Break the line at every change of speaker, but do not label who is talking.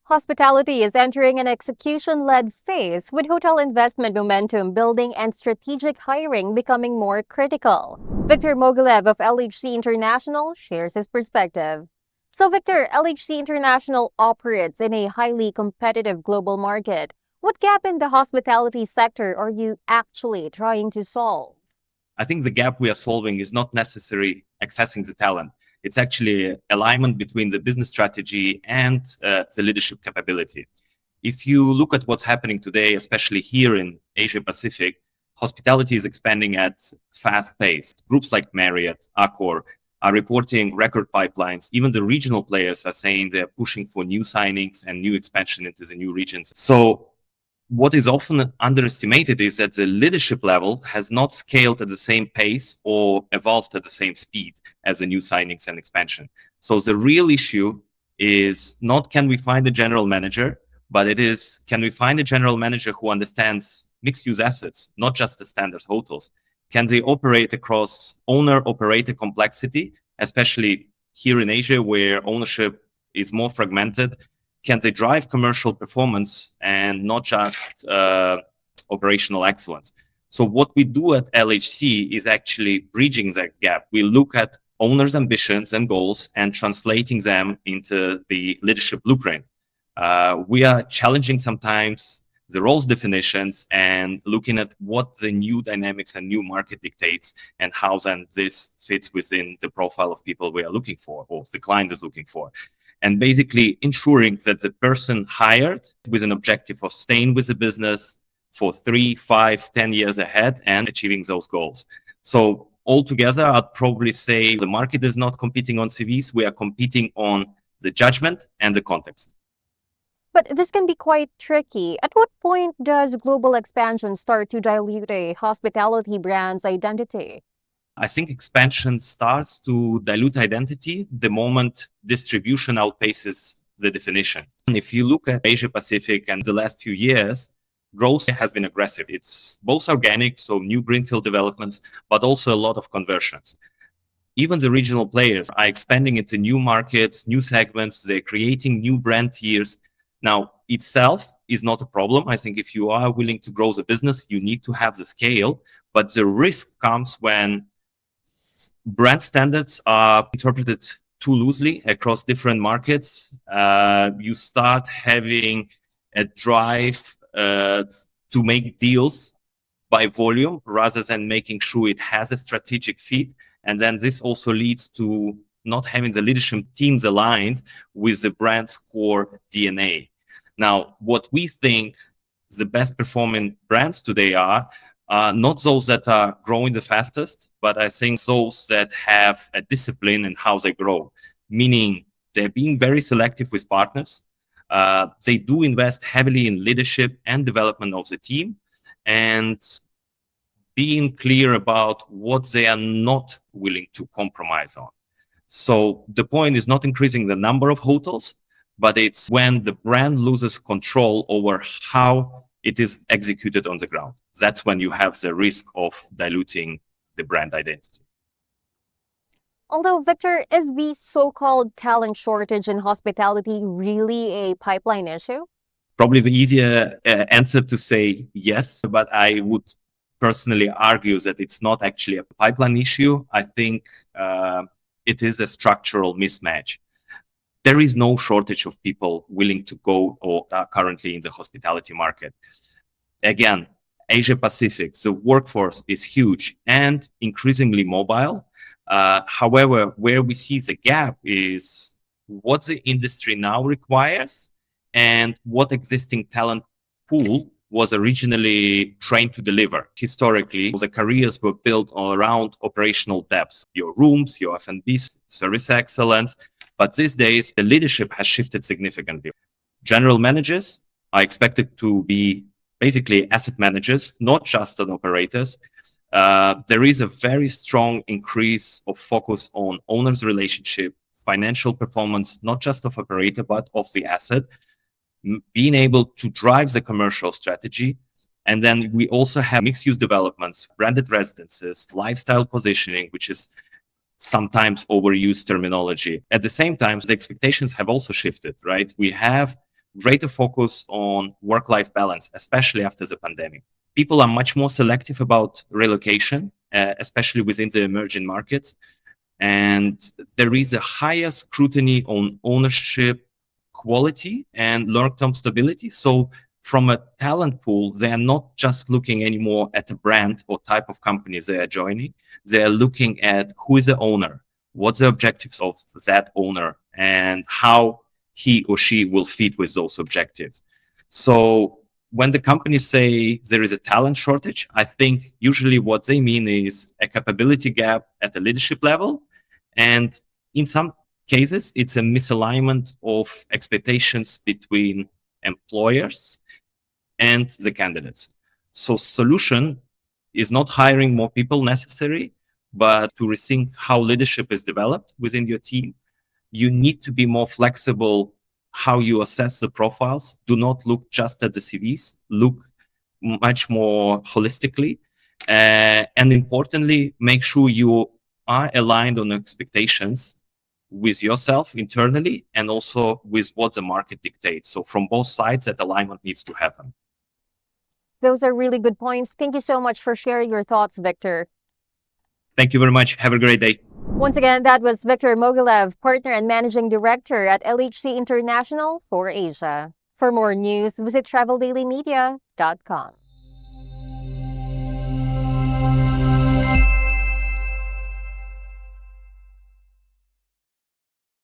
Hospitality is entering an execution-led phase, with hotel investment momentum building and strategic hiring becoming more critical. Victor Mogilev of LHC International shares his perspective. So Victor, LHC International operates in a highly competitive global market. What gap in the hospitality sector are you actually trying to solve?
I think the gap we are solving is not necessarily accessing the talent. It's actually alignment between the business strategy and the leadership capability. If you look at what's happening today, especially here in Asia Pacific, hospitality is expanding at fast pace. Groups like Marriott, Accor are reporting record pipelines. Even the regional players are saying they're pushing for new signings and new expansion into the new regions. So what is often underestimated is that the leadership level has not scaled at the same pace or evolved at the same speed as the new signings and expansion. So the real issue is not can we find a general manager, but it is can we find a general manager who understands mixed-use assets, not just the standard hotels. Can they operate across owner-operator complexity, especially here in Asia where ownership is more fragmented? Can they drive commercial performance and not just operational excellence? So what we do at LHC is actually bridging that gap. We look at owners' ambitions and goals and translating them into the leadership blueprint. We are challenging sometimes the roles definitions and looking at what the new dynamics and new market dictates and how then this fits within the profile of people we are looking for or the client is looking for. And basically ensuring that the person hired with an objective of staying with the business for 3, 5, 10 years ahead and achieving those goals. So altogether, I'd probably say the market is not competing on CVs. We are competing on the judgment and the context.
But this can be quite tricky. At what point does global expansion start to dilute a hospitality brand's identity?
I think expansion starts to dilute identity the moment distribution outpaces the definition. And if you look at Asia Pacific and the last few years, growth has been aggressive. It's both organic, so new greenfield developments, but also a lot of conversions. Even the regional players are expanding into new markets, new segments. They're creating new brand tiers. Now, itself is not a problem. I think if you are willing to grow the business, you need to have the scale. But the risk comes when brand standards are interpreted too loosely across different markets. You start having a drive to make deals by volume rather than making sure it has a strategic fit. And then this also leads to not having the leadership teams aligned with the brand's core DNA. Now, what we think the best performing brands today are not those that are growing the fastest, but I think those that have a discipline in how they grow, meaning they're being very selective with partners. They do invest heavily in leadership and development of the team and being clear about what they are not willing to compromise on. So the point is not increasing the number of hotels, but it's when the brand loses control over how it is executed on the ground. That's when you have the risk of diluting the brand identity.
Although, Victor, is the so-called talent shortage in hospitality really a pipeline issue?
Probably the easier answer to say yes, but I would personally argue that it's not actually a pipeline issue. I think it is a structural mismatch. There is no shortage of people willing to go or are currently in the hospitality market. Again, Asia Pacific, the workforce is huge and increasingly mobile. However, where we see the gap is what the industry now requires and what existing talent pool was originally trained to deliver. Historically, the careers were built around operational depth, your rooms, your F&B, service excellence. But these days, the leadership has shifted significantly. General managers are expected to be basically asset managers, not just on operators. There is a very strong increase of focus on owners' relationship, financial performance, not just of operator, but of the asset, being able to drive the commercial strategy. And then we also have mixed-use developments, branded residences, lifestyle positioning, which is sometimes overused terminology. At the same time, the expectations have also shifted, right? We have greater focus on work-life balance, especially after the pandemic. People are much more selective about relocation, especially within the emerging markets. And there is a higher scrutiny on ownership quality and long-term stability. So from a talent pool, they are not just looking anymore at a brand or type of companies they are joining. They are looking at who is the owner, what's the objectives of that owner, and how he or she will fit with those objectives. So when the companies say there is a talent shortage, I think usually what they mean is a capability gap at the leadership level. And in some cases, it's a misalignment of expectations between employers and the candidates. So solution is not hiring more people necessary, but to rethink how leadership is developed within your team. You need to be more flexible how you assess the profiles. Do not look just at the CVs, look much more holistically. And importantly, make sure you are aligned on expectations with yourself internally and also with what the market dictates. So from both sides, that alignment needs to happen.
Those are really good points. Thank you so much for sharing your thoughts, Victor.
Thank you very much. Have a great day.
Once again, that was Victor Mogilev, Partner and Managing Director at LHC International for Asia. For more news, visit traveldailymedia.com.